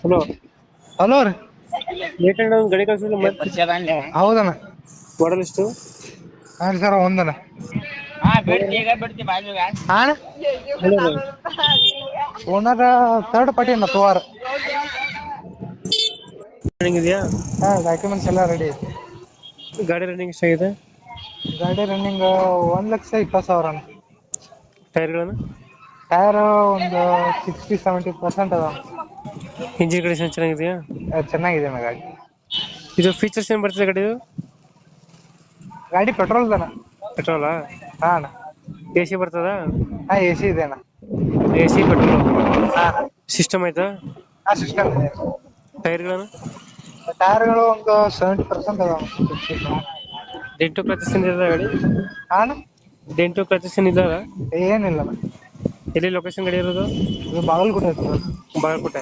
Hello. Hello ರೀ. ಏಕೆಂದ್ರೆ ಒಂದು ಗಾಡಿ ಕಳ್ಸಿಲ್ಲ ಮತ್ತೆ. ಹೌದಣ್ಣ. ಮಾಡಲ್ ಎಷ್ಟು? ಹಾಂ ಸರ್ ಒಂದಣ್ಣ. ಅಣ್ಣ ಓನರ್ ಥರ್ಡ್ ಪಾರ್ಟಿ ಅಣ್ಣ ತೋವಾರ. ರನ್ನಿಂಗ್ ಇದೆಯಾ? ಹಾ ಡಾಕ್ಯುಮೆಂಟ್ಸ್ ಎಲ್ಲ ರೆಡಿ ಐತಿ. ಗಾಡಿ ರನ್ನಿಂಗ್ ಎಷ್ಟಾಗಿದೆ? ಗಾಡಿ ರನ್ನಿಂಗ್ 1,20,000 ಅಣ್ಣ. ಟೈರ್ಗಳನ್ನು? ಟೈರ್ ಒಂದು 60-70% ಅದಾವ. ಇಂಜಿನ್ ಕಂಡೀಷನ್ ಚೆನ್ನಾಗಿದೆಯಾ? ಚೆನ್ನಾಗಿದೆ ಅಣ್ಣ ಗಾಡಿ. ಇದು ಫೀಚರ್ಸ್ ಏನ್ ಬರ್ತದೆ ಗಾಡಿದು? ಗಾಡಿ ಪೆಟ್ರೋಲ್ ಅಣ್ಣ. ಪೆಟ್ರೋಲಾ? ಹಾ ಅಣ್ಣ. AC ಬರ್ತದ? ಹಾ AC ಇದೆ ಅಣ್ಣ. AC petrol. ಹಾ ಸಿಸ್ಟಮ್ ಆಯ್ತಾ? ಹಾ ಸಿಸ್ಟಮ್ ಇದೆ. ಟೈರ್ಗಳನ್ನು? ಟೈರ್ಗಳು ಒಂದು 70% ಅದಾವ. ಡೆಂಟು ಕ್ರಚಸ್ ಏನಿದೆ ಗಾಡಿ? ಹಾ ಅಣ್ಣ. ಡೆಂಟು ಕ್ರಚಸ್ ಏನಿದಾವ? ಏನಿಲ್ಲ ಅಣ್ಣ. ಎಲ್ಲಿ ಲೊಕೇಶನ್ ಗಾಡಿ ಇರೋದು? ಇದು ಬಾಗಲಕೋಟೆ ಹತ್ರ. ಬಾಗಲಕೋಟೆ.